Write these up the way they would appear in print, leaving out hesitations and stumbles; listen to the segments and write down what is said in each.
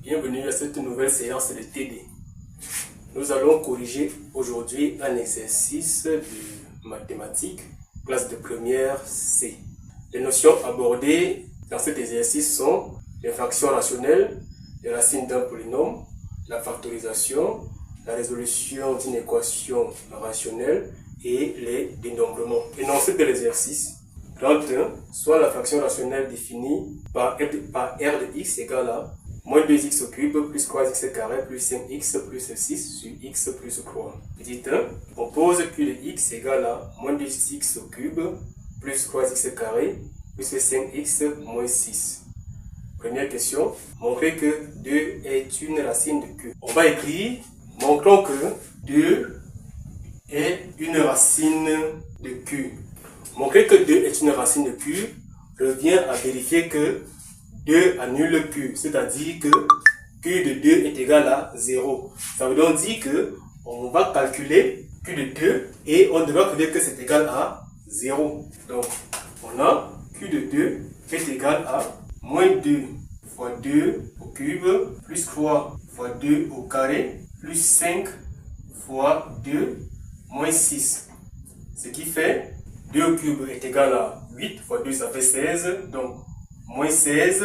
Bienvenue à cette nouvelle séance de TD. Nous allons corriger aujourd'hui un exercice de mathématiques, classe de première C. Les notions abordées dans cet exercice sont les fractions rationnelles, les racines d'un polynôme, la factorisation, la résolution d'une équation rationnelle et les dénombrements. Énoncé de l'exercice. 31, soit la fraction rationnelle définie par R de x égale à moins 2x au cube plus 3x carré plus 5x plus 6 sur x plus 3. Petit 1, on pose Q de x égale à moins 2x au cube plus 3x carré plus 5x moins 6. Première question, montrer que 2 est une racine de Q. On va écrire, montrons que 2 est une racine de Q. Montrer que 2 est une racine de Q revient à vérifier que 2 annule Q, c'est-à-dire que Q de 2 est égal à 0. Ça veut donc dire que on va calculer Q de 2 et on devra trouver que c'est égal à 0. Donc, on a Q de 2 est égal à moins 2 fois 2 au cube plus 3 fois 2 au carré plus 5 fois 2 moins 6. Ce qui fait 2 au cube est égal à 8 fois 2 ça fait 16. Donc, moins 16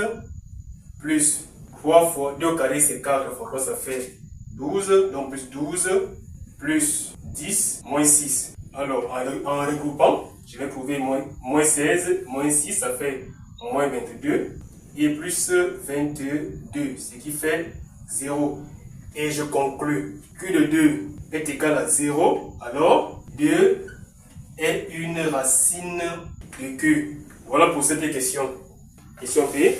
plus 3 fois 2 au carré c'est 4 fois 3 ça fait 12. Donc, plus 12 plus 10 moins 6. Alors, en regroupant, je vais trouver moins 16, moins 6, ça fait moins 22. Et plus 22, ce qui fait 0. Et je conclus, Q de 2 est égal à 0, alors 2 est une racine de Q. Voilà pour cette question. Question B.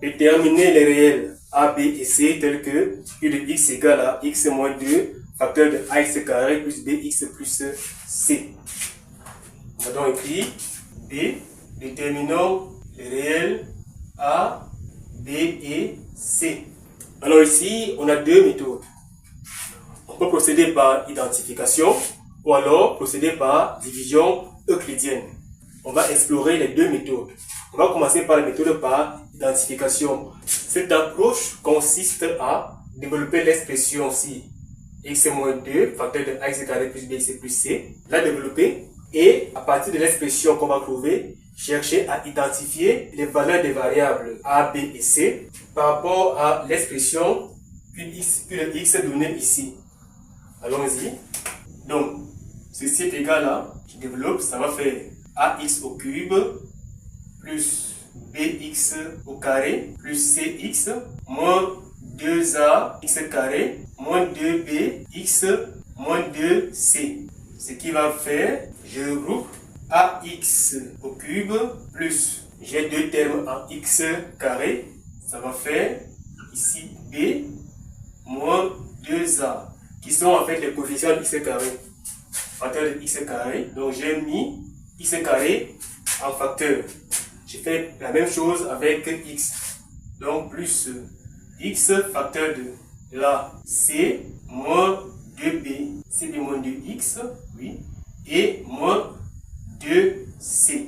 Déterminer les réels A, B et C tels que Q de x égale à x moins 2, facteur de ax carré plus bx plus c. On va donc écrire B. Déterminons les réels A, B et C. Alors ici, on a deux méthodes. On peut procéder par identification ou alors procéder par division euclidienne. On va explorer les deux méthodes. On va commencer par la méthode par identification. Cette approche consiste à développer l'expression ci, x moins 2, facteur de ax carré plus bx plus c, la développer et à partir de l'expression qu'on va trouver, chercher à identifier les valeurs des variables a, b et c par rapport à l'expression Q de x donnée ici. Allons-y. Donc, ceci est égal à, je développe, ça va faire ax au cube plus bx au carré plus cx moins 2a x carré moins 2b x moins 2c. Ce qui va faire, je regroupe ax au cube plus, j'ai deux termes en x carré, ça va faire ici b moins 2a qui sont en fait les coefficients de x carré, facteur de x carré. Donc j'ai mis x carré en facteur. Je fais la même chose avec x. Donc plus x facteur de la c moins 2b, cb moins 2x, oui, et moins 2c.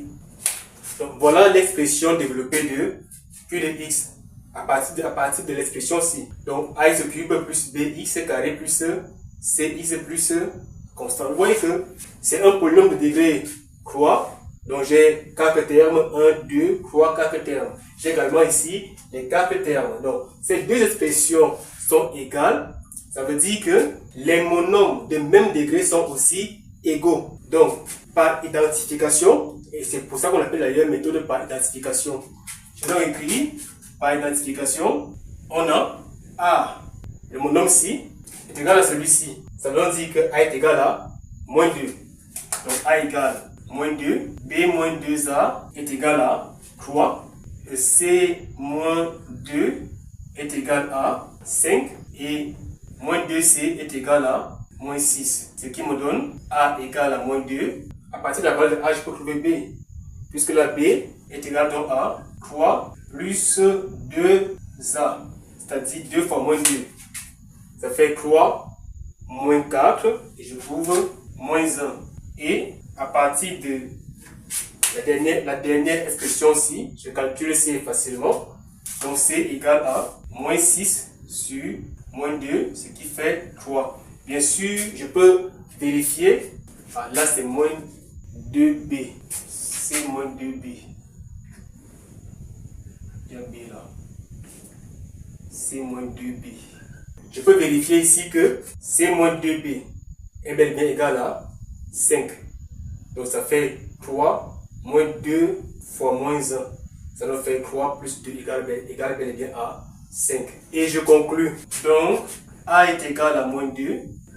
Donc voilà l'expression développée de Q de x à partir de l'expression ci. Donc ax cube plus bx carré plus cx plus constant. Vous voyez que c'est un polynôme de degré croix. Donc j'ai 4 termes, 1, 2, 3, 4 termes. J'ai également ici les 4 termes. Donc ces deux expressions sont égales. Ça veut dire que les monomes de même degré sont aussi égaux. Donc par identification, et c'est pour ça qu'on appelle d'ailleurs méthode par identification. Je vais écrire par identification, on a A, le monome ci, est égal à celui-ci. Ça veut dire que A est égal à moins 2. Donc A égale moins 2, B moins 2A est égal à 3, C moins 2 est égal à 5 et moins 2C est égal à moins 6. Ce qui me donne A égale à moins 2. À partir de la valeur de A, je peux trouver B. Puisque la B est égale donc à 3 plus 2A, c'est-à-dire 2 fois moins 2. Ça fait 3 moins 4 et je trouve moins 1. Et à partir de la dernière expression ci, je calcule C facilement. Donc C égale à moins 6 sur moins 2, ce qui fait 3. Bien sûr, je peux vérifier. Ah, là, c'est moins 2b. C'est moins 2b. Il y a b là. C'est moins 2b. Je peux vérifier ici que c moins 2b est bel et bien égal à 5. Donc ça fait 3 moins 2 fois moins 1. Ça nous fait 3 plus 2 égale bel et bien à 5. Et je conclus. Donc a est égal à moins 2,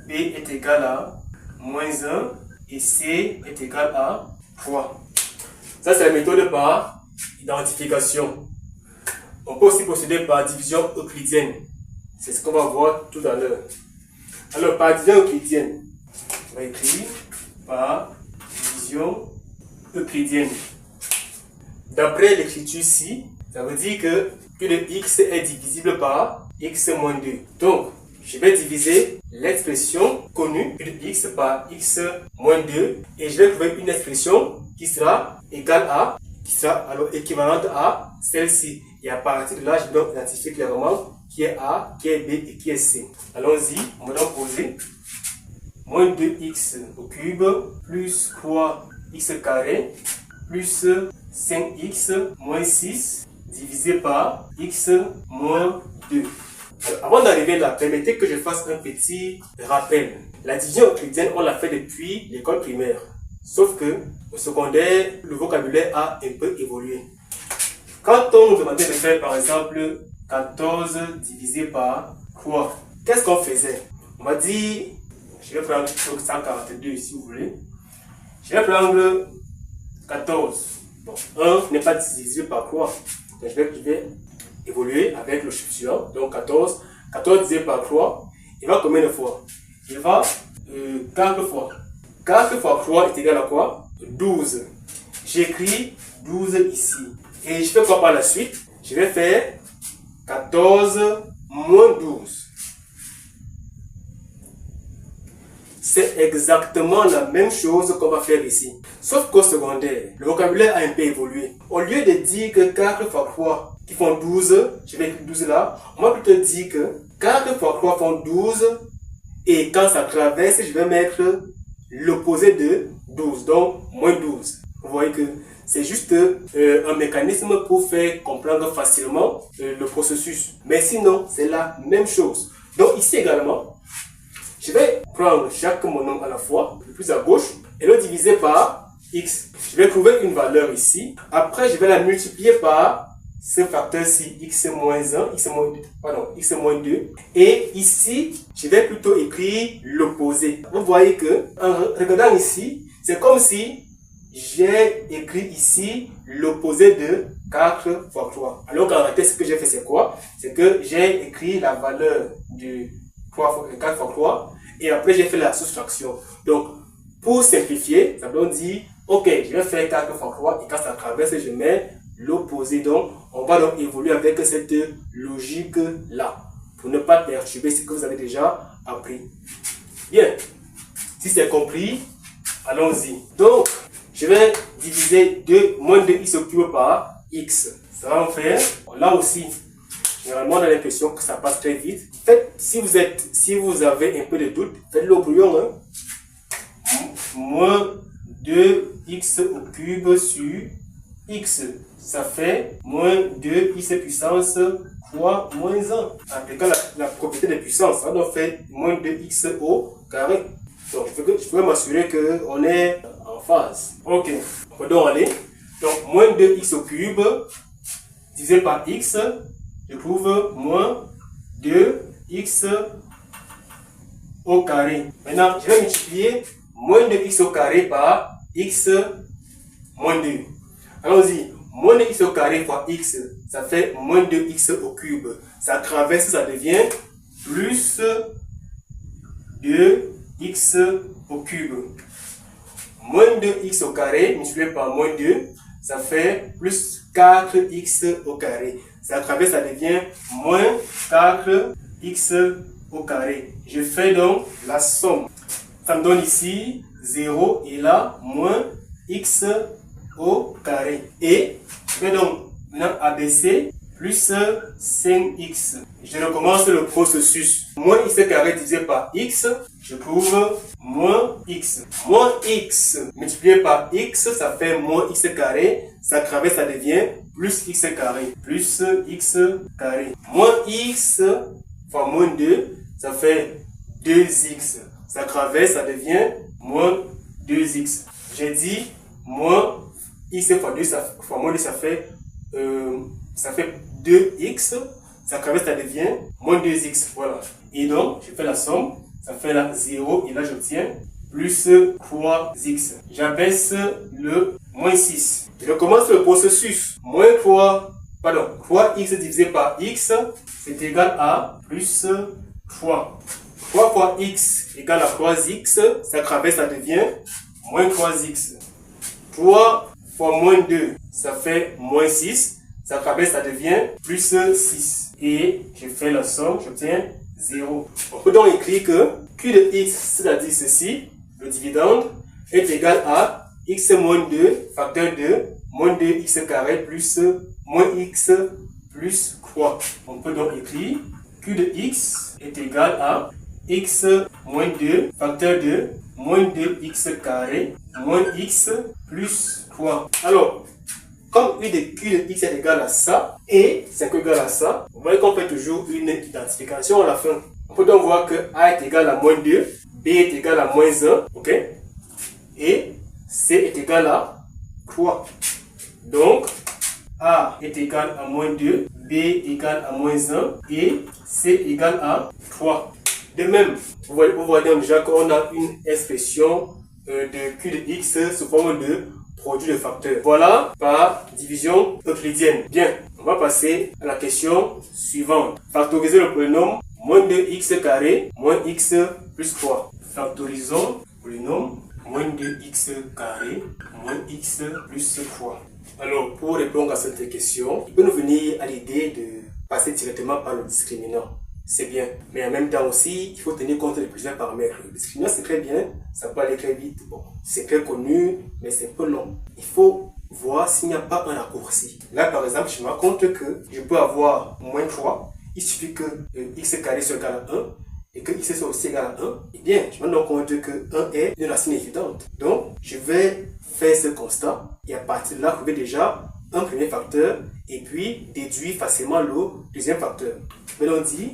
b est égal à moins 1 et c est égal à 3. Ça c'est la méthode par identification. On peut aussi procéder par division euclidienne. C'est ce qu'on va voir tout à l'heure. Alors, par division euclidienne, on va écrire par division euclidienne. D'après l'écriture ici, ça veut dire que Q de x est divisible par x moins 2. Donc, je vais diviser l'expression connue Q de x par x moins 2 et je vais trouver une expression qui sera égale à, qui sera alors équivalente à celle-ci. Et à partir de là, je dois identifier clairement qui est A, qui est B et qui est C. Allons-y, on va donc poser moins 2x au cube plus 3x carré plus 5x moins 6 divisé par x moins 2. Alors, avant d'arriver là, permettez que je fasse un petit rappel. La division euclidienne, on l'a fait depuis l'école primaire. Sauf que au secondaire, le vocabulaire a un peu évolué. Quand on nous demandait de faire par exemple 14 divisé par 3, qu'est-ce qu'on faisait? On va dire, je vais prendre 142 si vous voulez. Je vais prendre 14. Bon, 1 n'est pas divisé par 3. Donc je vais évoluer avec le chiffre suivant. Donc 14. 14 divisé par 3, il va combien de fois? Il va 4 fois. 4 fois 3 est égal à quoi? 12. J'écris 12 ici. Et je fais quoi par la suite? Je vais faire 14 moins 12. C'est exactement la même chose qu'on va faire ici. Sauf qu'au secondaire, le vocabulaire a un peu évolué. Au lieu de dire que 4 fois 3 qui font 12, je vais écrire 12 là, on va plutôt dire que 4 fois 3 font 12 et quand ça traverse, je vais mettre l'opposé de 12, donc moins 12. Vous voyez que c'est juste un mécanisme pour faire comprendre facilement le processus. Mais sinon, c'est la même chose. Donc ici également, je vais prendre chaque monombre à la fois, le plus à gauche, et le diviser par x. Je vais trouver une valeur ici. Après, je vais la multiplier par ce facteur-ci, x moins 1, x moins 2. Et ici, je vais plutôt écrire l'opposé. Vous voyez que, en regardant ici, c'est comme si j'ai écrit ici l'opposé de 4 fois 3. Alors qu'en réalité, ce que j'ai fait, c'est quoi? C'est que j'ai écrit la valeur de 4 fois 3 et après j'ai fait la soustraction. Donc, pour simplifier, ça veut dire, ok, je vais faire 4 fois 3 et quand ça traverse, je mets l'opposé. Donc, on va donc évoluer avec cette logique-là pour ne pas perturber ce que vous avez déjà appris. Bien, si c'est compris, allons-y. Donc, je vais diviser moins 2x au cube par x. Ça va en faire, là aussi, généralement on a l'impression que ça passe très vite. Faites, si vous avez un peu de doute, faites-le au brouillon. Hein. Moins 2x au cube sur x. Ça fait moins 2x puissance fois moins 1. Appliquant la propriété de puissance, ça doit faire moins 2x au carré. Donc, je peux m'assurer qu'on est en phase. Ok, on va donc aller. Donc, moins 2x au cube divisé par x, je trouve moins 2x au carré. Maintenant, je vais multiplier moins 2x au carré par x moins 2. Allons-y. Moins 2x au carré fois x, ça fait moins 2x au cube. Ça traverse, ça devient plus 2x au cube. Moins 2x au carré multiplié par moins 2, ça fait plus 4x au carré. Ça traverse, ça devient moins 4x au carré. Je fais donc la somme. Ça me donne ici 0 et là moins x au carré. Et je vais donc maintenant abaisser plus 5x. Je recommence le processus. Moins x carré divisé par x, je trouve moins x. Moins x multiplié par x, ça fait moins x carré. Ça traverse, ça devient plus x carré. Plus x carré. Moins x fois moins 2, ça fait 2x. Ça traverse, ça devient moins 2x. J'ai dit moins x fois 2, fois moins 2, ça fait 2x. Ça traverse, ça devient moins 2x. Voilà. Et donc, je fais la somme. Ça fait là 0. Et là, j'obtiens plus 3x. J'abaisse le moins 6. Je recommence le processus. Moins 3x divisé par x, c'est égal à plus 3. 3 fois x égale à 3x. Ça traverse, ça devient moins 3x. 3 fois moins 2, ça fait moins 6. Ça traverse, ça devient plus 6. Et je fais la somme, j'obtiens 0. On peut donc écrire que Q de x, c'est-à-dire ceci, le dividende, est égal à x moins 2, facteur 2, moins 2x carré plus moins x plus 3. On peut donc écrire Q de x est égal à x moins 2, facteur 2, moins 2x carré, moins x plus 3. Alors, comme U de Q de x est égal à ça, et c'est égal à ça, vous voyez qu'on fait toujours une identification à la fin. On peut donc voir que A est égal à moins 2, B est égal à moins 1, ok? Et C est égal à 3. Donc, A est égal à moins 2, B égal à moins 1 et C égal à 3. De même, vous voyez déjà qu'on a une expression de Q de x sous forme de produit de facteurs. Voilà par division euclidienne. Bien, on va passer à la question suivante. Factoriser le polynôme moins 2x carré moins x plus 3. Factorisons le polynôme moins 2x carré moins x plus 3. Alors, pour répondre à cette question, il peut nous venir à l'idée de passer directement par le discriminant. C'est bien. Mais en même temps aussi, il faut tenir compte de plusieurs paramètres. Le discriminant, c'est très bien. Ça peut aller très vite. Bon, c'est très connu, mais c'est un peu long. Il faut voir s'il n'y a pas un raccourci. Là, par exemple, je me rends compte que je peux avoir moins 3. Il suffit que x carré soit égal à 1 et que x soit aussi égal à 1. Eh bien, je me rends compte que 1 est une racine évidente. Donc, je vais faire ce constat et à partir de là, trouver déjà un premier facteur et puis déduire facilement le deuxième facteur. Mais on dit,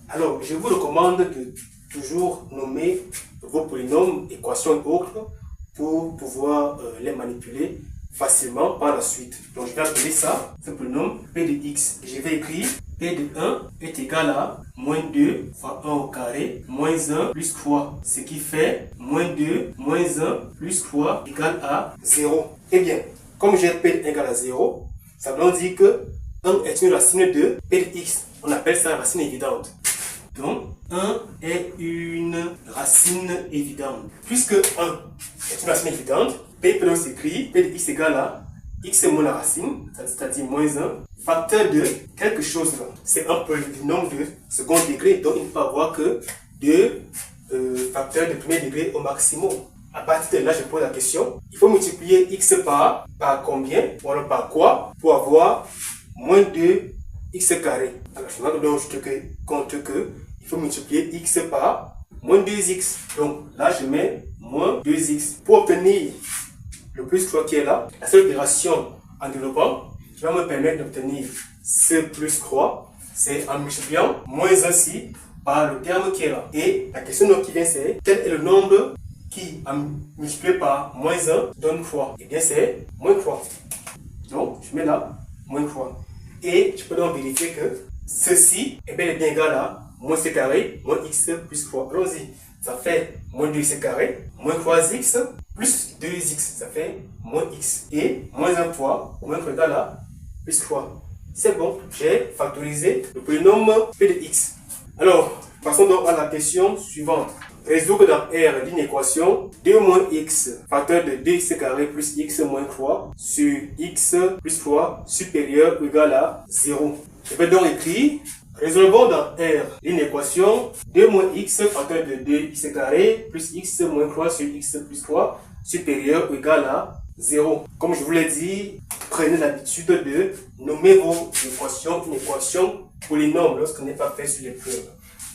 alors je vous recommande de toujours nommer vos polynômes, équations et autres pour pouvoir les manipuler facilement par la suite. Donc je vais appeler ça, ce polynôme P de x. Je vais écrire P de 1 est égal à moins 2 fois 1 au carré, moins 1 plus 3. Ce qui fait moins 2, moins 1 plus 3 égale à 0. Eh bien, comme j'ai P de 1 égale à 0, ça veut dire que 1 est une racine de P de x. On appelle ça racine évidente. Donc, 1 est une racine évidente. Puisque 1 est une racine évidente, P peut donc s'écrire P de x égale à x moins la racine, c'est-à-dire moins 1, facteur de quelque chose là. C'est un polynôme de second degré, donc il ne peut avoir que 2 facteurs de premier degré au maximum. À partir de là, je pose la question, il faut multiplier x par combien, ou alors par quoi, pour avoir moins 2x carré. Alors, je me rends compte que il faut multiplier x par moins 2x. Donc là, je mets moins 2x. Pour obtenir le plus 3 qui est là, la seule opération en développant qui va me permettre d'obtenir ce plus 3, c'est en multipliant moins 1 ci par le terme qui est là. Et la question qui vient, c'est quel est le nombre qui, multiplié par moins 1, donne 3? Eh bien, c'est moins 3. Donc, je mets là moins 3. Et je peux donc vérifier que ceci est bel et bien égal à moins c carré, moins x plus 3. Allons-y. Ça fait moins 2x carré, moins 3x, plus 2x. Ça fait moins x. Et moins 1 fois, moins 3 égale à plus 3. C'est bon. J'ai factorisé le polynôme P de x. Alors, passons donc à la question suivante. Résoudre dans R d'une équation 2 moins x, facteur de 2x carré plus x moins 3 sur x plus 3 supérieur ou égal à 0. Je vais donc écrire, résolvons dans R une équation 2 moins x, facteur de 2x carré plus x moins 3 sur x plus 3 supérieur ou égal à 0. Comme je vous l'ai dit, prenez l'habitude de nommer vos équations une équation polynôme lorsqu'on n'est pas fait sur l'épreuve.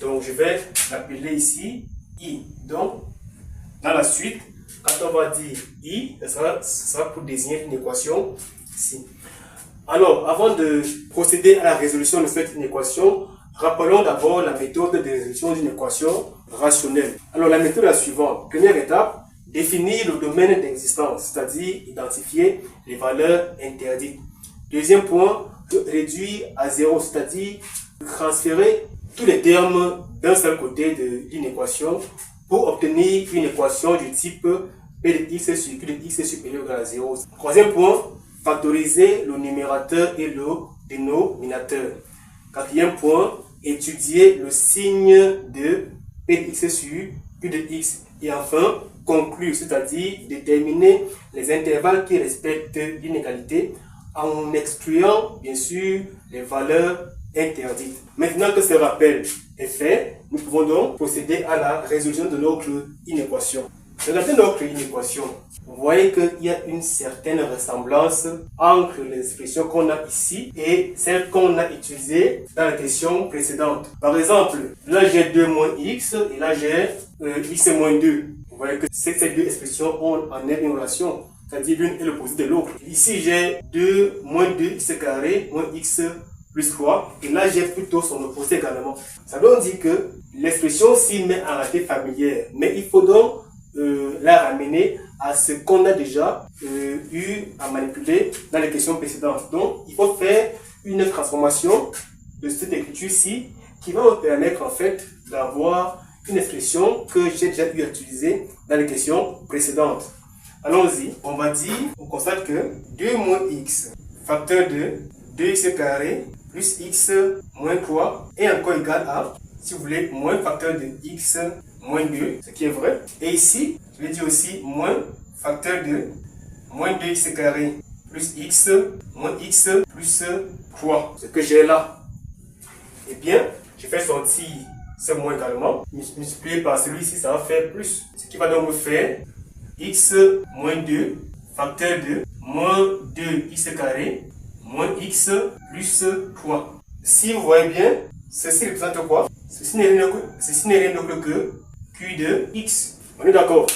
Donc je vais l'appeler ici I. Donc dans la suite, quand on va dire I, ce sera pour désigner une équation ici. Alors, avant de procéder à la résolution de cette équation, rappelons d'abord la méthode de résolution d'une équation rationnelle. Alors, la méthode est la suivante. Première étape, définir le domaine d'existence, c'est-à-dire identifier les valeurs interdites. Deuxième point, réduire à 0, c'est-à-dire transférer tous les termes d'un seul côté d'une équation pour obtenir une équation du type P de x sur Q de x est supérieur ou égal à 0. Troisième point, factoriser le numérateur et le dénominateur. Quatrième point, étudier le signe de P de x sur Q de x. Et enfin, conclure, c'est-à-dire déterminer les intervalles qui respectent l'inégalité en excluant bien sûr les valeurs interdites. Maintenant que ce rappel est fait, nous pouvons donc procéder à la résolution de notre inéquation. Regardez notre inéquation. Vous voyez qu'il y a une certaine ressemblance entre les expressions qu'on a ici et celles qu'on a utilisées dans la question précédente. Par exemple, là j'ai 2 moins x et là j'ai x moins 2. Vous voyez que ces deux expressions ont en une relation, c'est-à-dire l'une est l'opposé de l'autre. Ici j'ai 2 moins 2x carré moins x plus 3 et là j'ai plutôt son opposé également. Ça veut dire que l'expression s'y met en réalité familière, mais il faut donc la ramener à ce qu'on a déjà eu à manipuler dans les questions précédentes. Donc, il faut faire une transformation de cette écriture-ci qui va me permettre en fait d'avoir une expression que j'ai déjà eu à utiliser dans les questions précédentes. Allons-y. On constate que 2 moins x facteur de 2x carré plus x moins 3 est encore égal à, si vous voulez, moins facteur de x moins 2, ce qui est vrai. Et ici, je vais dire aussi moins facteur de moins 2x carré plus x moins x plus 3. Ce que j'ai là, eh bien, je fais sortir ce moins également. Multiplié par celui-ci, ça va faire plus. Ce qui va donc me faire x moins 2 facteur de moins 2x carré moins x plus 3. Si vous voyez bien, ceci représente quoi? Ceci n'est rien d'autre que Q de x. On est d'accord?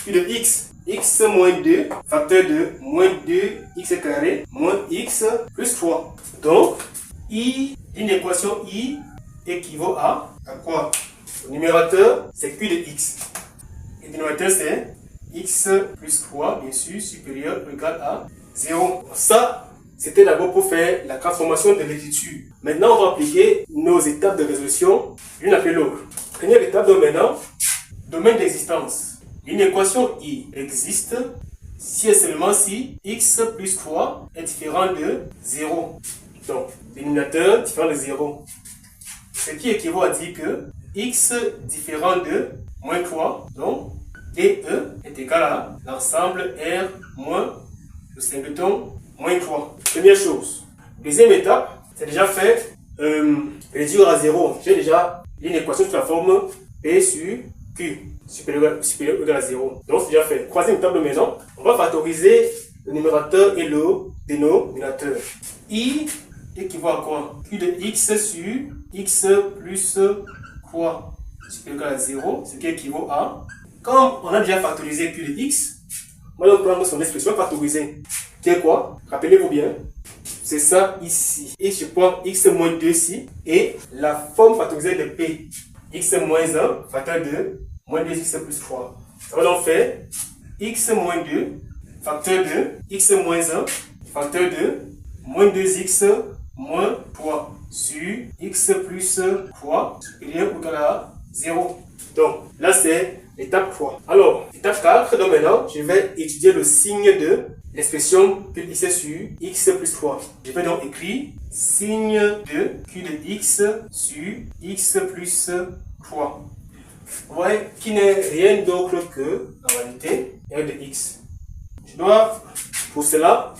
Q de x. X moins 2, facteur de moins 2x carré, moins x plus 3. Donc, une équation I équivaut à quoi? Le numérateur, c'est Q de x. Et le dénominateur, c'est x plus 3, bien sûr, supérieur ou égal à 0. Ça, c'était d'abord pour faire la transformation de l'écriture. Maintenant, on va appliquer nos étapes de résolution l'une après l'autre. Première étape, donc maintenant, domaine d'existence. Une équation I existe si et seulement si x plus 3 est différent de 0. Donc, dénominateur différent de 0. Ce qui équivaut à dire que x différent de moins 3, donc DE est égal à l'ensemble R moins le singleton moins 3. Première chose. Deuxième étape, c'est déjà fait réduire à 0. J'ai déjà une équation sous la forme P sur Q supérieur ou égal à 0. Donc c'est déjà fait. Troisième étape de maison, on va factoriser le numérateur et le dénominateur. I équivaut à quoi? Q de x sur x plus 3 supérieur ou égal à 0, ce qui équivaut à, comme on a déjà factorisé Q de x, on va donc prendre son expression factorisée, qui est quoi? Rappelez-vous bien, c'est ça ici. Et je prends x moins 2 ici, et la forme factorisée de P, x moins 1, facteur de moins 2x plus 3. Ça va donc faire x moins 2, facteur de x moins 1, facteur de moins 2x moins 3 sur x plus 3 supérieur ou égal à 0. Donc là c'est l'étape 3. Alors, étape 4, donc maintenant je vais étudier le signe de l'expression Q de x sur x plus 3. Je vais donc écrire signe de Q de x sur x plus 3. Vous voyez, qui n'est rien d'autre que, en réalité, R de x. Je dois, pour cela,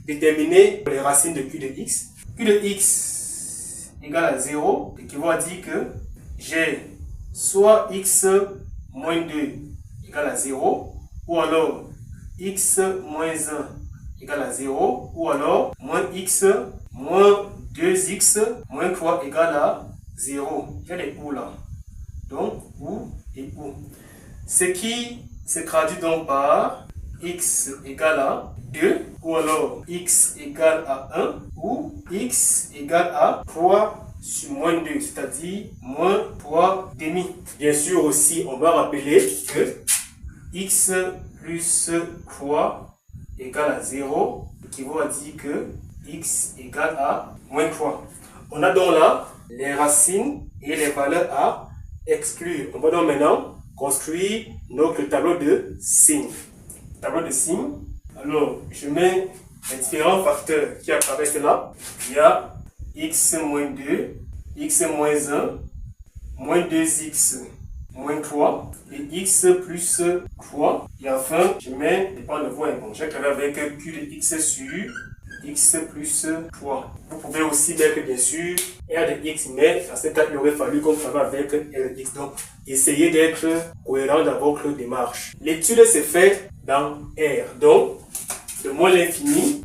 déterminer les racines de Q de x. Q de x égale à 0, équivaut à dire que j'ai soit x moins 2 égale à 0, ou alors x moins 1 égale à 0, ou alors moins x moins 2x moins 3 égale à 0. Il y a des ou là. Donc, ou et ou. Ce qui se traduit donc par x égale à 2, ou alors x égale à 1, ou x égale à 3 sur moins 2, c'est-à-dire moins 3 demi. Bien sûr aussi, on va rappeler que x plus 3 égale à 0, qui va dire que x égale à moins 3. On a donc là les racines et les valeurs à exclure. On va donc maintenant construire notre tableau de signes. Tableau de signes. Alors, je mets les différents facteurs qui apparaissent là. Il y a x moins 2, x moins 1, moins 2x moins 3 et x plus 3. Et enfin, je mets des points de voie. Bon, j'ai créé avec q de x sur x plus 3. Vous pouvez aussi mettre bien sûr r de x, mais dans ce cas, il aurait fallu qu'on travaille avec r de x. Donc, essayez d'être cohérent dans votre démarche. L'étude se fait dans R. Donc, de moins l'infini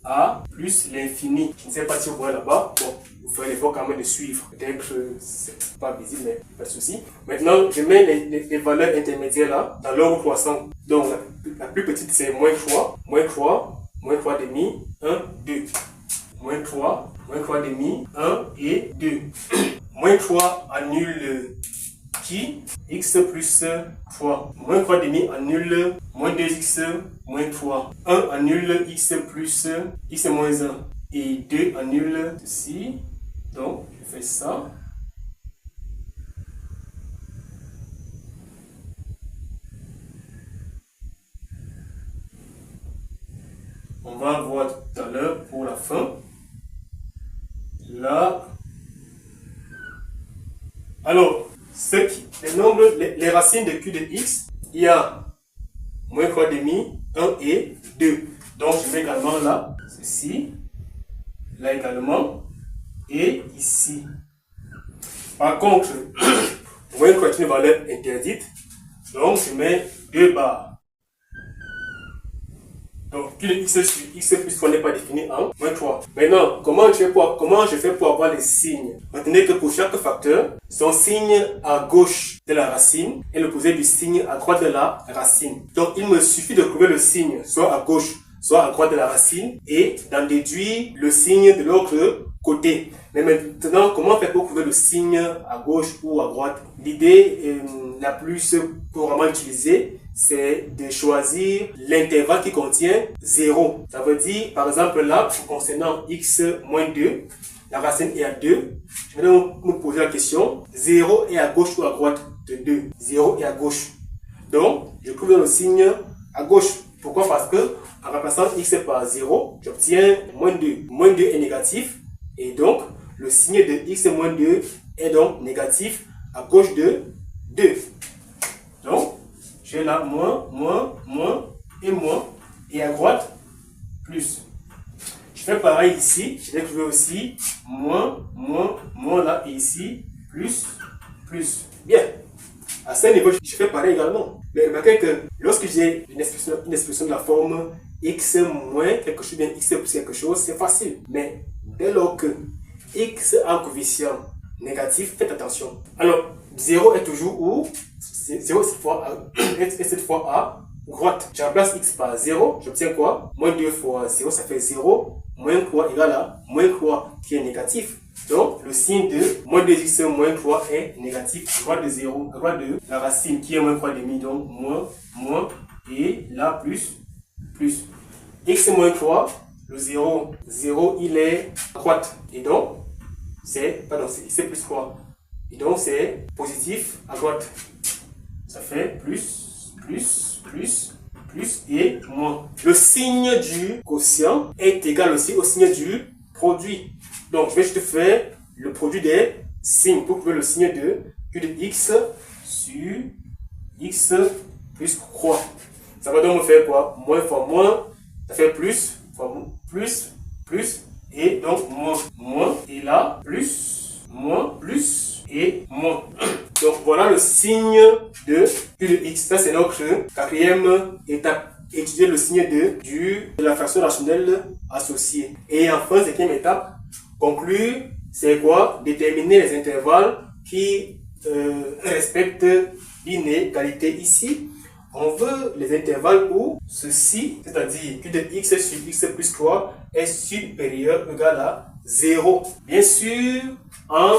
à plus l'infini. Je ne sais pas si vous voyez là-bas. Bon, vous ferez l'effort quand même de suivre. Peut-être que c'est pas visible, mais pas de souci. Maintenant, je mets les valeurs intermédiaires là, dans l'ordre croissant. Donc, la plus petite, c'est moins 3, moins 3 demi, 1, 2. Moins 3 demi, 1 et 2. Moins 3 annule qui? X plus 3. Moins 3 demi annule moins 2x moins 3. 1 annule x plus x moins 1. Et 2 annule ceci. Donc, je fais ça. On va voir tout à l'heure pour la fin. Là. Alors, les racines de q de x, il y a moins 3 demi, 1 et 2. Donc, je mets également là, ceci, là également, et ici. Par contre, moins 3 est une valeur interdite, donc je mets 2 barres. Donc, q de x sur x plus 3 n'est pas défini en moins 3. Maintenant, comment je fais pour avoir les signes? Retenez que pour chaque facteur, son signe à gauche de la racine est l'opposé du signe à droite de la racine. Donc, il me suffit de trouver le signe soit à gauche, soit à droite de la racine et d'en déduire le signe de l'autre côté. Mais maintenant, comment faire pour trouver le signe à gauche ou à droite? L'idée la plus couramment utilisée, c'est de choisir l'intervalle qui contient 0. Ça veut dire, par exemple là, concernant x moins 2, la racine est à 2. Je vais donc nous poser la question, 0 est à gauche ou à droite de 2? 0 est à gauche. Donc, je trouve le signe à gauche. Pourquoi? Parce que en remplaçant x par 0, j'obtiens moins 2. Moins 2 est négatif. Et donc, le signe de x moins 2 est donc négatif à gauche de 2. Donc, j'ai là moins, et à droite, plus. Je fais pareil ici, je vais trouver aussi moins là, et ici, plus. Bien. À ce niveau, je fais pareil également. Mais remarquez que lorsque j'ai une expression de la forme x moins quelque chose, bien x plus quelque chose, c'est facile. Mais dès lors que x a un coefficient négatif, faites attention. Alors, 0 est toujours où? 0 cette fois à droite. Je remplace x par 0, j'obtiens quoi? Moins 2 fois 0, ça fait 0. Moins 3 égale à moins 3 qui est négatif. Donc, le signe de moins 2x moins 3 est négatif à droite de 0, à droite de la racine qui est moins 3 demi, donc moins, et là plus. X moins 3, le 0 il est à droite. Et donc, c'est plus 3. Et donc, c'est positif à droite. Ça fait plus et moins. Le signe du quotient est égal aussi au signe du produit. Donc, je vais juste faire le produit des signes pour trouver le signe de q de x sur x plus 3. Ça va donc me faire quoi? Moins fois moins, ça fait plus fois plus, et donc moins, et là, plus, moins, plus, et moins. Donc, voilà le signe de Q de x. Ça, c'est notre quatrième étape. Étudier le signe de la fraction rationnelle associée. Et enfin, cinquième étape, conclure, c'est quoi? Déterminer les intervalles qui respectent l'inégalité. Ici, on veut les intervalles où ceci, c'est-à-dire q de x sur x plus 3 est supérieur ou égal à 0. Bien sûr, en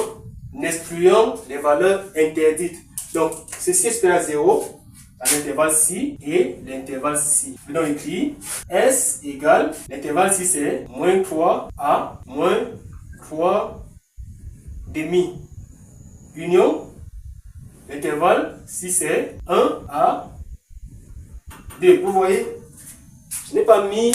excluant les valeurs interdites. Donc, ceci est supérieur à 0 à l'intervalle ci et l'intervalle ci. Donc, écrit S égale, l'intervalle ci c'est moins 3 à moins 3 demi. Union, l'intervalle ci c'est 1 à 2. Vous voyez, je n'ai pas mis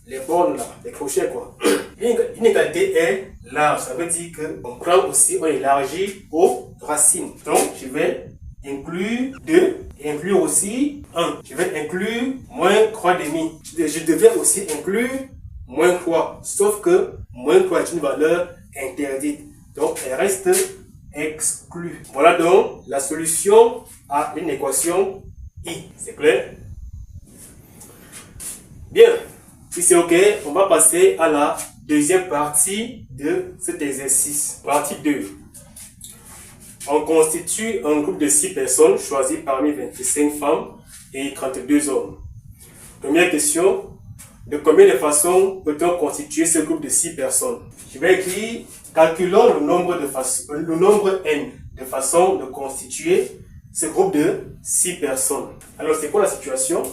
les bornes là, les crochets quoi. L'inégalité est large, ça veut dire qu'on prend aussi, on élargit aux racines. Donc, je vais inclure 2 et inclure aussi 1. Je vais inclure moins 3 demi. Je devais aussi inclure moins 3, sauf que moins 3 est une valeur interdite. Donc, elle reste exclue. Voilà donc la solution à une équation I. C'est clair? Bien. Si c'est OK, on va passer à la deuxième partie de cet exercice. Partie 2. On constitue un groupe de 6 personnes choisies parmi 25 femmes et 32 hommes. Première question. De combien de façons peut-on constituer ce groupe de 6 personnes? Je vais écrire, calculons le nombre n de façons de constituer ce groupe de 6 personnes. Alors, c'est quoi la situation?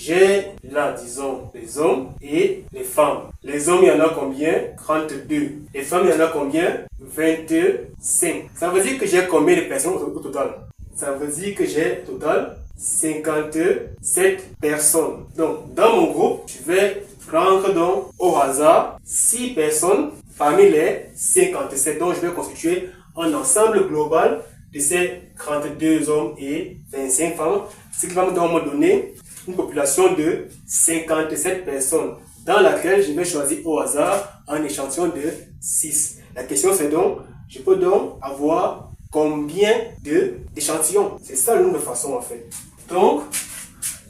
J'ai là, disons, les hommes et les femmes. Les hommes, il y en a combien? 32. Les femmes, il y en a combien? 25. Ça veut dire que j'ai combien de personnes au total? Ça veut dire que j'ai au total 57 personnes. Donc, dans mon groupe, je vais prendre donc au hasard 6 personnes parmi les 57. Donc, je vais constituer un ensemble global de ces 32 hommes et 25 femmes. Ce qui va me donner une population de 57 personnes dans laquelle je vais choisir au hasard un échantillon de 6. La question c'est donc, je peux donc avoir combien d'échantillons? C'est ça le nombre de façons en fait. Donc,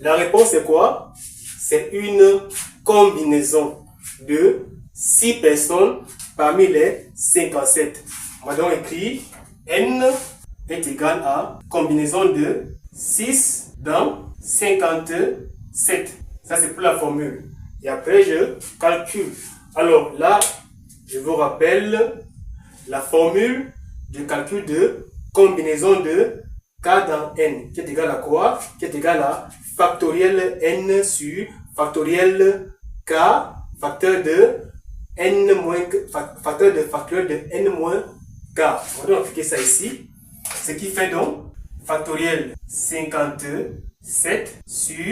la réponse c'est quoi? C'est une combinaison de 6 personnes parmi les 57. On va donc écrire n est égal à combinaison de 6 dans 57. Ça, c'est pour la formule. Et après, je calcule. Alors là, je vous rappelle la formule du calcul de combinaison de k dans n, qui est égal à quoi? Qui est égal à factoriel n sur factoriel k, facteur de n moins factoriel de n moins k. On va donc appliquer ça ici. Ce qui fait donc factoriel 57 sur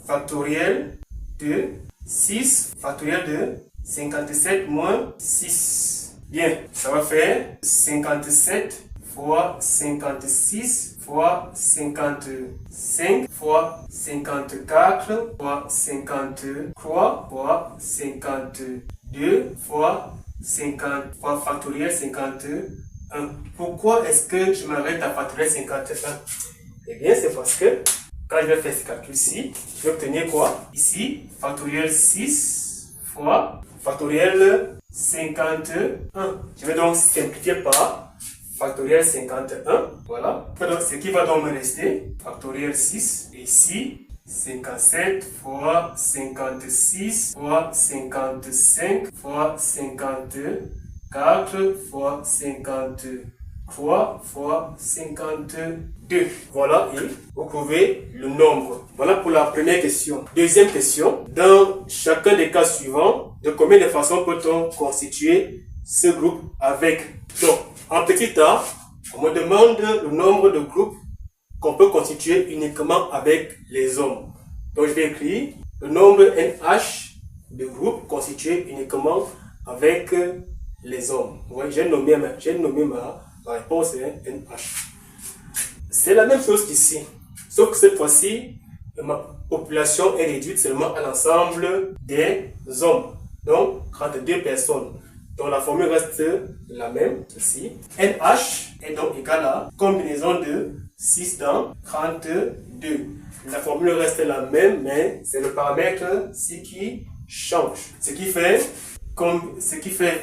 factoriel de 6 factoriel de 57 moins 6. Bien, ça va faire 57 fois 56 fois 55 fois 54 fois 53 fois 52 fois 50 fois factoriel 51. Pourquoi est-ce que je m'arrête à factoriel 51? Eh bien, c'est parce que quand je vais faire ce calcul-ci, je vais obtenir quoi? Ici, factoriel 6 fois factoriel 51. Je vais donc simplifier par factoriel 51. Voilà. Donc, ce qui va donc me rester, factoriel 6. Et ici, 57 fois 56 fois 55 fois 54 fois 53 fois 52. Voilà, et vous trouvez le nombre. Voilà pour la première question. Deuxième question. Dans chacun des cas suivants, de combien de façons peut-on constituer ce groupe avec? Donc, en petit a, on me demande le nombre de groupes qu'on peut constituer uniquement avec les hommes. Donc, je vais écrire le nombre NH de groupes constitués uniquement avec les hommes. Vous voyez, j'ai nommé ma réponse est NH. C'est la même chose qu'ici, sauf que cette fois-ci, ma population est réduite seulement à l'ensemble des hommes. Donc, 32 personnes. Donc, la formule reste la même ici. NH est donc égal à combinaison de 6 dans 32. La formule reste la même, mais c'est le paramètre ci qui change. Ce qui fait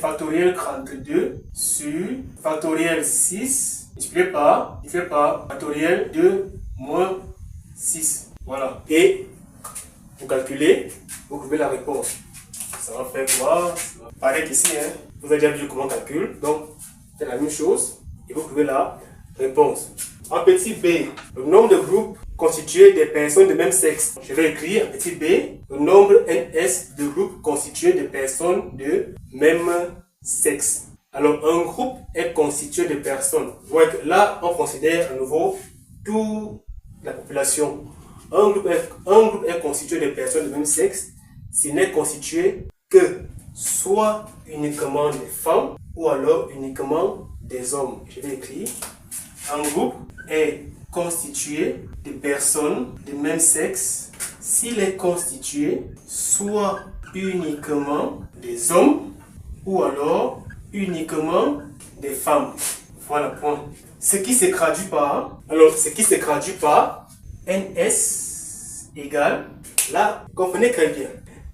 factoriel 32 sur factoriel 6 multiplié par factoriel 2 moins 6. Voilà. Et vous calculez, vous trouvez la réponse. Ça va faire quoi? Pareil qu'ici, hein. Vous avez déjà vu comment on calcule. Donc, c'est la même chose. Et vous trouvez la réponse. En petit b, le nombre de groupes constitués des personnes de même sexe. Je vais écrire en petit b, le nombre ns de groupes constitués de personnes de même sexe. Alors, un groupe est constitué de personnes. Donc, là, on considère à nouveau toute la population. Un groupe est constitué de personnes de même sexe s'il n'est constitué que soit uniquement des femmes ou alors uniquement des hommes. Je vais écrire. Un groupe est constitué de personnes de même sexe s'il est constitué soit uniquement des hommes ou alors uniquement des femmes. Voilà, point. Ce qui se traduit par NS égale, là, comprenez très bien,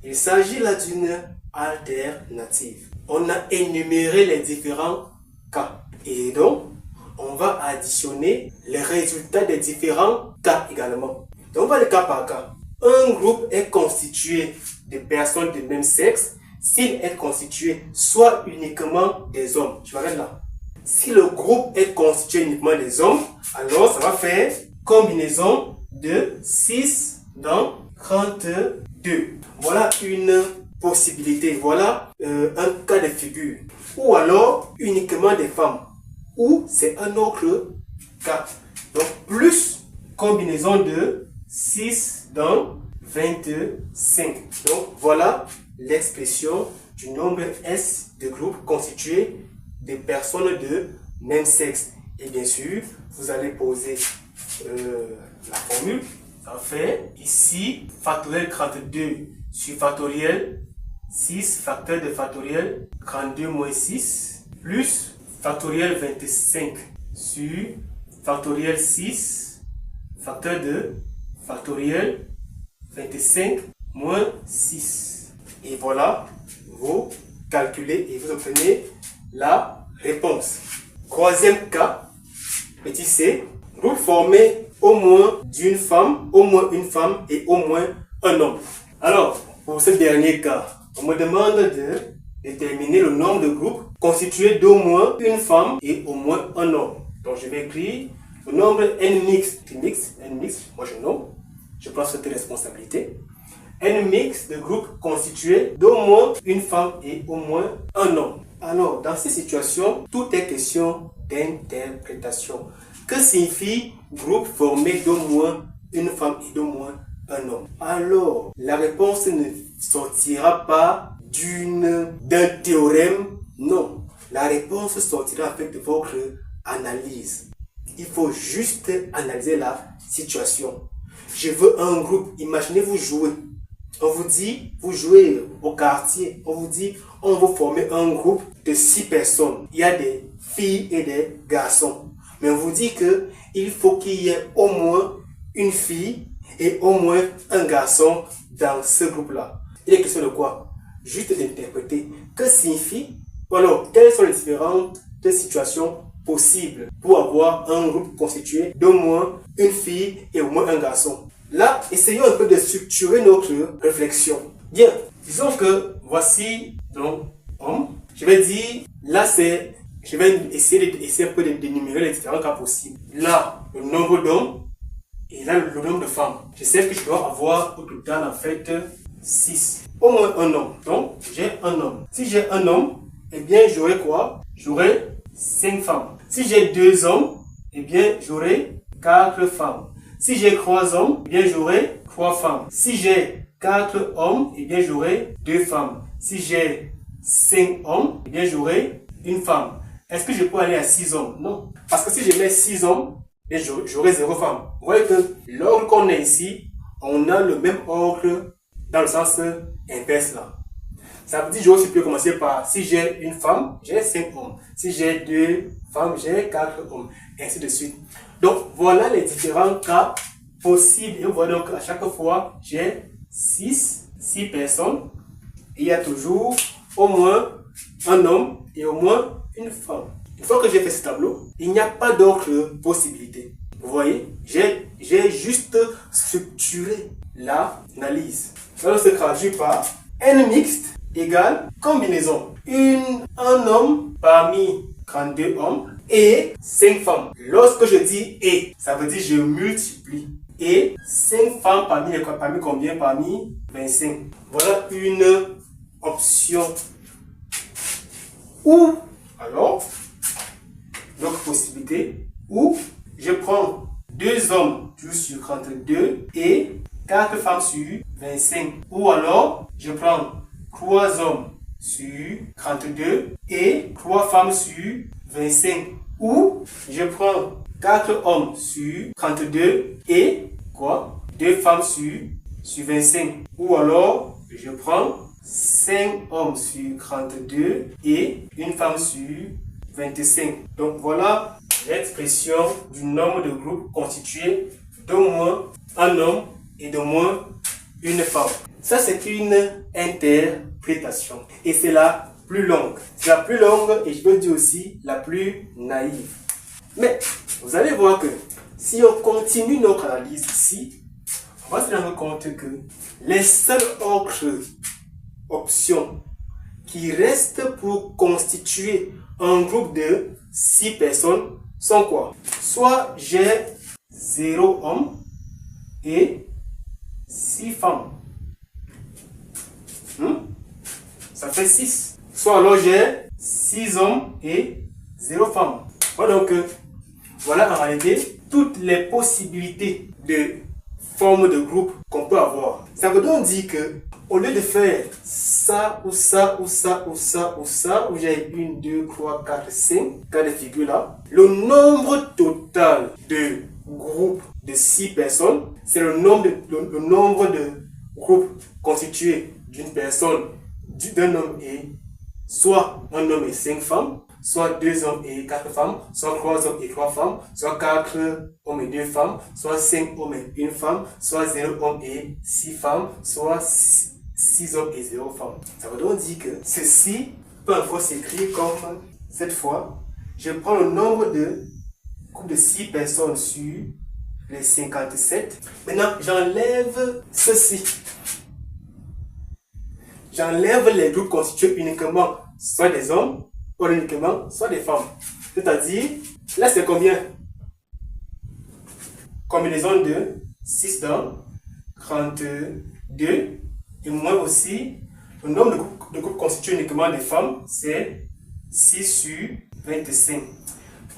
il s'agit là d'une alternative. On a énuméré les différents cas et donc on va additionner les résultats des différents cas également. Donc on va le cas par cas. Un groupe est constitué de personnes de même sexe s'il est constitué soit uniquement des hommes. Je m'arrête là. Si le groupe est constitué uniquement des hommes, alors ça va faire combinaison de 6 dans 32. Voilà une possibilité, voilà un cas de figure. Ou alors uniquement des femmes, ou c'est un autre cas. Donc plus combinaison de 6 dans 25. Donc voilà l'expression du nombre S de groupes constitués de personnes de même sexe. Et bien sûr, vous allez poser la formule. Ça fait ici factoriel 32 sur factoriel 6 facteur de factoriel 32 moins 6 plus factoriel 25 sur factoriel 6 facteur de factoriel 25 moins 6. Et voilà, vous calculez et vous obtenez la réponse. Troisième cas, petit c, groupe formé au moins d'une femme, au moins une femme et au moins un homme. Alors, pour ce dernier cas, on me demande de déterminer le nombre de groupes constitués d'au moins une femme et au moins un homme. Donc, je vais écrire le nombre n mix, moi je nomme, je prends cette responsabilité. N mix de groupes constitués d'au moins une femme et au moins un homme. Alors, dans ces situations, tout est question d'interprétation. Que signifie groupe formé d'au moins une femme et d'au moins un homme? Alors, la réponse ne sortira pas d'un théorème, non. La réponse sortira avec votre analyse. Il faut juste analyser la situation. Je veux un groupe, imaginez-vous jouer. On vous dit, vous jouez au quartier, on vous dit, on va former un groupe de 6 personnes. Il y a des filles et des garçons. Mais on vous dit que il faut qu'il y ait au moins une fille et au moins un garçon dans ce groupe-là. Il est question de quoi? Juste d'interpréter. Que signifie? Alors, quelles sont les différentes situations possibles pour avoir un groupe constitué d'au moins une fille et au moins un garçon? Là, essayons un peu de structurer notre réflexion. Bien, disons que voici donc homme. Je vais dire, là je vais essayer un peu d'énumérer les différents cas possibles. Là, le nombre d'hommes et là, le nombre de femmes. Je sais que je dois avoir au total en fait 6. Au moins un homme. Donc, j'ai un homme. Si j'ai un homme, eh bien, j'aurai quoi? J'aurai 5 femmes. Si j'ai 2 hommes, eh bien, j'aurai 4 femmes. Si j'ai 3 hommes, eh bien, j'aurai 3 femmes. Si j'ai 4 hommes, eh bien, j'aurai 2 femmes. Si j'ai 5 hommes, eh bien, j'aurai une femme. Est-ce que je peux aller à 6 hommes? Non. Parce que si je mets 6 hommes, eh j'aurai 0 femme. Vous voyez que l'ordre qu'on a ici, on a le même ordre dans le sens inverse là. Ça veut dire que je aussi peux commencer par, si j'ai une femme, j'ai 5 hommes. Si j'ai 2 femmes, j'ai 4 hommes. Et ainsi de suite. Donc, voilà les différents cas possibles. Et vous voyez donc, à chaque fois, j'ai 6 personnes. Et il y a toujours au moins un homme et au moins une femme. Une fois que j'ai fait ce tableau, il n'y a pas d'autre possibilité. Vous voyez, j'ai juste structuré l'analyse. Ça se traduit par n mixte égale combinaison. Un homme parmi 32 hommes et 5 femmes. Lorsque je dis et, ça veut dire je multiplie. Et 5 femmes parmi combien? Parmi 25. Voilà une option. Ou alors, l'autre possibilité, où je prends 2 hommes sur 32 et 4 femmes sur 25. Ou alors, je prends 3 hommes sur 32 et 3 femmes sur 25. Ou je prends 4 hommes sur 32 et 2 femmes sur 25. Ou alors, je prends 5 hommes sur 32 et une femme sur 25. Donc voilà l'expression du nombre de groupes constitués d'au moins un homme et d'au moins une femme. Ça, c'est une interprétation. Et c'est la plus longue. C'est la plus longue et je peux dire aussi la plus naïve. Mais vous allez voir que si on continue notre analyse ici, on va se rendre compte que les seules autres options qui restent pour constituer un groupe de 6 personnes sont quoi? Soit j'ai 0 hommes et 6 femmes. Ça fait 6. Soit alors j'ai 6 hommes et 0 femmes. Voilà donc, voilà en réalité toutes les possibilités de forme de groupe qu'on peut avoir. Ça veut donc dire que au lieu de faire ça ou ça ou ça ou ça ou ça, où j'ai 1, 2, 3, 4, 5 cas de figure là, le nombre total de groupes de 6 personnes, c'est le nombre de groupes constitués d'une personne, d'un homme et soit un homme et 5 femmes, soit 2 hommes et 4 femmes, soit 3 hommes et 3 femmes, soit 4 hommes et 2 femmes, soit 5 hommes et 1 femme, soit 0 hommes et 6 femmes, soit 6 hommes et 0 femmes. Ça veut donc dire que ceci peut encore s'écrire comme, cette fois, je prends le nombre de groupes de 6 personnes sur les 57. Maintenant, j'enlève ceci. J'enlève les groupes constitués uniquement soit des hommes, ou uniquement soit des femmes. C'est-à-dire, là c'est combien? Combinaison de 6 dans 32 et moins aussi le nombre de groupes constitués uniquement des femmes, c'est 6 sur 25.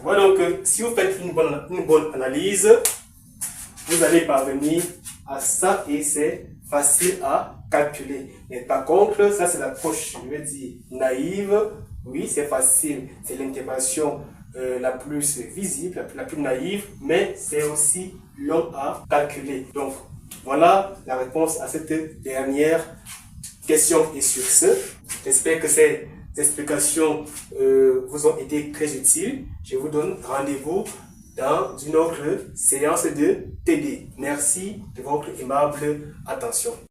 Voilà donc, si vous faites une bonne analyse, vous allez parvenir à ça et c'est facile à calculer. Mais par contre, ça c'est l'approche, je vais dire, naïve. Oui, c'est facile, c'est l'interprétation la plus visible, la plus naïve, mais c'est aussi long à calculer. Donc, voilà la réponse à cette dernière question. Et sur ce, j'espère que ces explications vous ont été très utiles. Je vous donne rendez-vous dans une autre séance de TD. Merci de votre aimable attention.